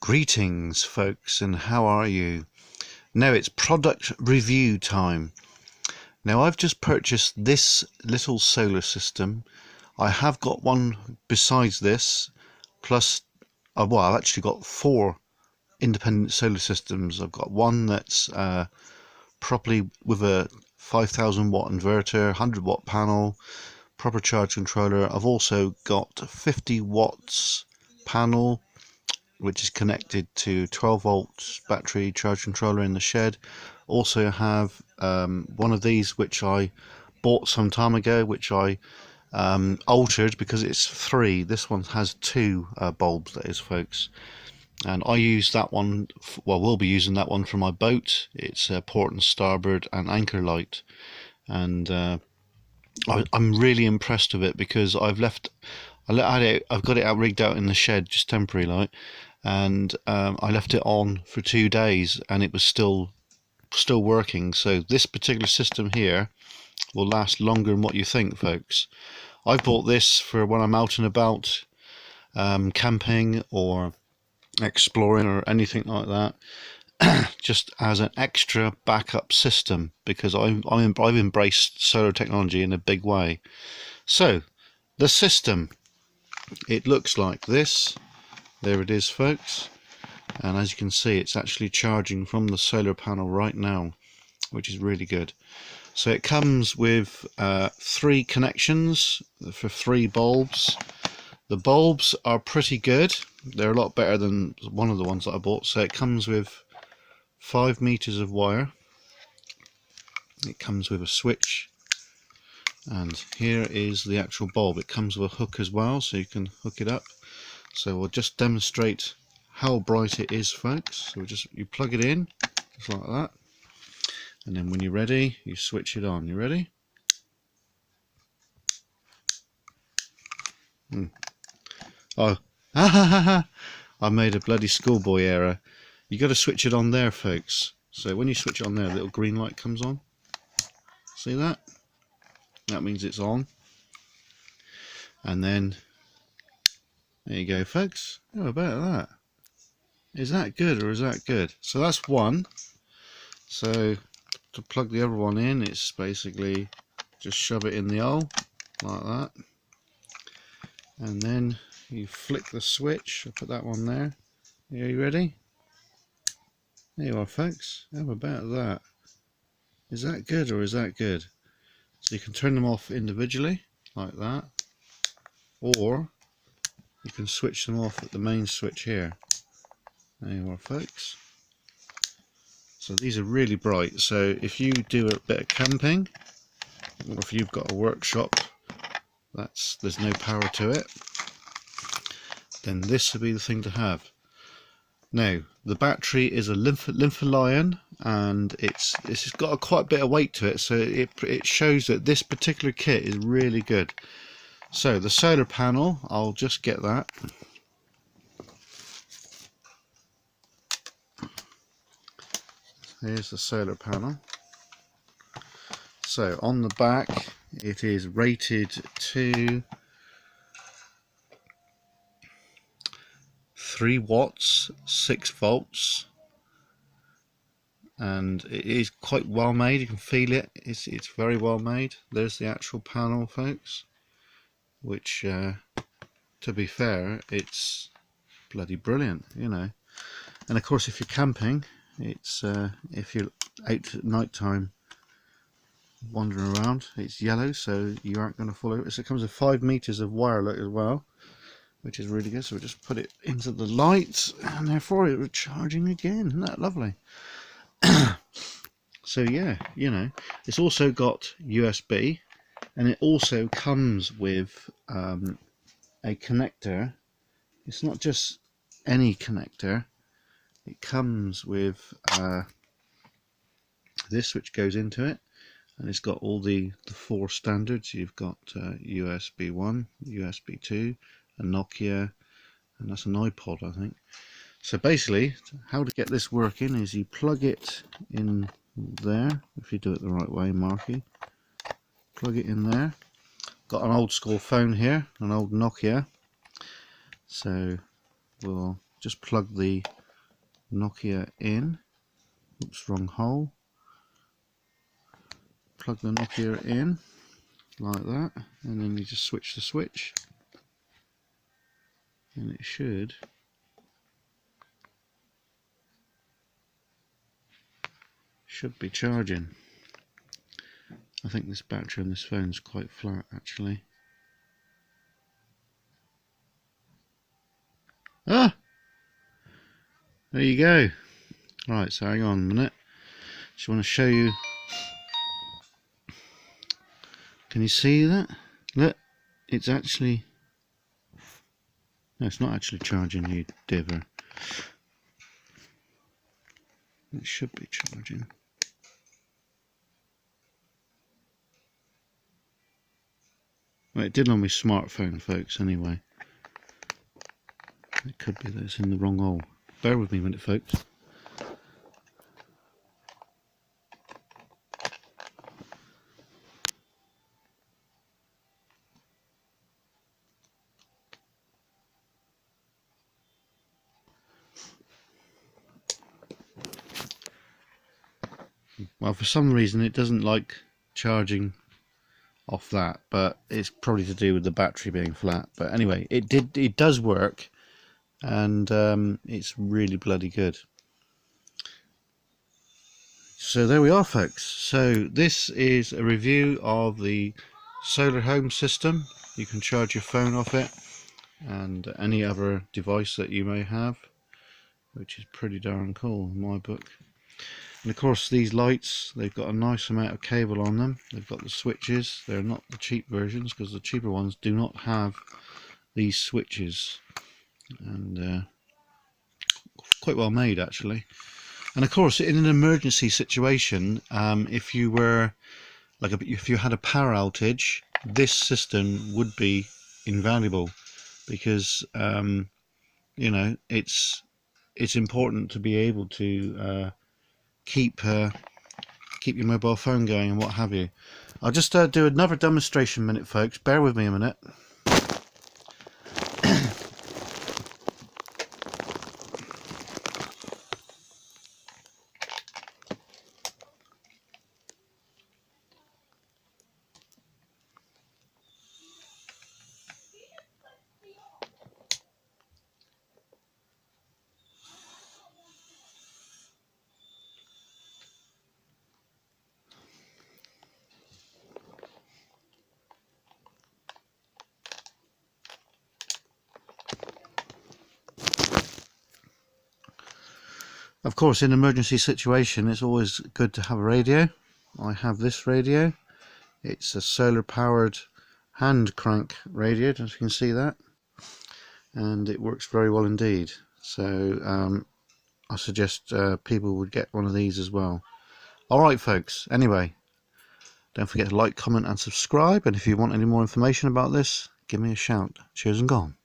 Greetings folks, and how are you? Now it's product review time. Now I've just purchased this little solar system. I have got one besides this, plus well, I've actually got 4 independent solar systems. I've got one that's properly with a 5,000 watt inverter, 100 watt panel, proper charge controller. I've also got a 50 watts panel which is connected to 12 volts battery charge controller in the shed. Also have one of these which I bought some time ago, which I altered because it's 3. This one has 2 bulbs, that is, folks. And I use that one, well, we'll be using that one for my boat. It's port and starboard and anchor light. And I'm really impressed with it because I've got it out rigged out in the shed, just temporary light, and I left it on for 2 days and it was still working. So this particular system here will last longer than what you think, folks. I've bought this for when I'm out and about, camping or exploring or anything like that, just as an extra backup system, because I've embraced solar technology in a big way. So the system, it looks like this. There it is, folks, and as you can see, it's actually charging from the solar panel right now, which is really good. So it comes with 3 connections for 3 bulbs. The bulbs are pretty good. They're a lot better than one of the ones that I bought. So it comes with 5 meters of wire. It comes with a switch, and here is the actual bulb. It comes with a hook as well, so you can hook it up. So we'll just demonstrate how bright it is, folks. So you plug it in just like that, and then when you're ready, you switch it on. You ready? Oh, I made a bloody schoolboy error. You got to switch it on there, folks. So when you switch it on there, a little green light comes on. See that? That means it's on. And then there you go, folks. How about that? Is that good, or is that good? So that's one. So to plug the other one in, it's basically just shove it in the hole like that, and then you flick the switch. I'll put that one there. Are you ready? There you are, folks. How about that? Is that good, or is that good? So you can turn them off individually like that, or you can switch them off at the main switch here. There you are, folks. So these are really bright. So if you do a bit of camping, or if you've got a workshop there's no power to it, then this would be the thing to have. Now the battery is a Lithium, and it's got quite a bit of weight to it, so it shows that this particular kit is really good. So the solar panel, I'll just get that. Here's the solar panel. So on the back, it is rated to 3 watts, 6 volts, and it is quite well made. You can feel it. It's very well made. There's the actual panel, folks, which to be fair, it's bloody brilliant, you know. And of course, if you're camping, it's if you're out at night time wandering around, it's yellow, so you aren't going to follow it. So it comes with 5 meters of wire as well, which is really good. So we'll just put it into the light, and therefore it was charging again. Isn't that lovely? So yeah, you know, it's also got USB, and it also comes with a connector. It's not just any connector. It comes with this, which goes into it, and it's got all the 4 standards. You've got USB 1, USB 2, a Nokia, and that's an iPod, I think. So basically, how to get this working is you plug it in there. If you do it the right way, Marky, plug it in there. Got an old school phone here, an old Nokia, so we'll just plug the Nokia in. Oops, wrong hole. Plug the Nokia in like that, and then you just switch the switch, and it should be charging. I think this battery on this phone is quite flat actually. Ah! There you go. Right, so hang on a minute. Just want to show you. Can you see that? Look, it's actually... No, it's not actually charging, you diver. It should be charging. Well, it did on my smartphone, folks, anyway. It could be that it's in the wrong hole. Bear with me a minute, folks. Well, for some reason it doesn't like charging off that, but it's probably to do with the battery being flat. But anyway, it does work, and it's really bloody good. So there we are, folks. So this is a review of the Solar Home system. You can charge your phone off it and any other device that you may have, which is pretty darn cool in my book. And of course these lights, they've got a nice amount of cable on them. They've got the switches. They're not the cheap versions, because the cheaper ones do not have these switches, and quite well made actually. And of course, in an emergency situation, if you were if you had a power outage, this system would be invaluable, because you know, it's important to be able to keep your mobile phone going and what have you. I'll just do another demonstration minute, folks. Bear with me a minute. Of course, in an emergency situation, it's always good to have a radio. I have this radio. It's a solar powered hand crank radio, as you can see that, and it works very well indeed. So I suggest people would get one of these as well. Alright folks, anyway, don't forget to like, comment and subscribe, and if you want any more information about this, give me a shout. Cheers and gone.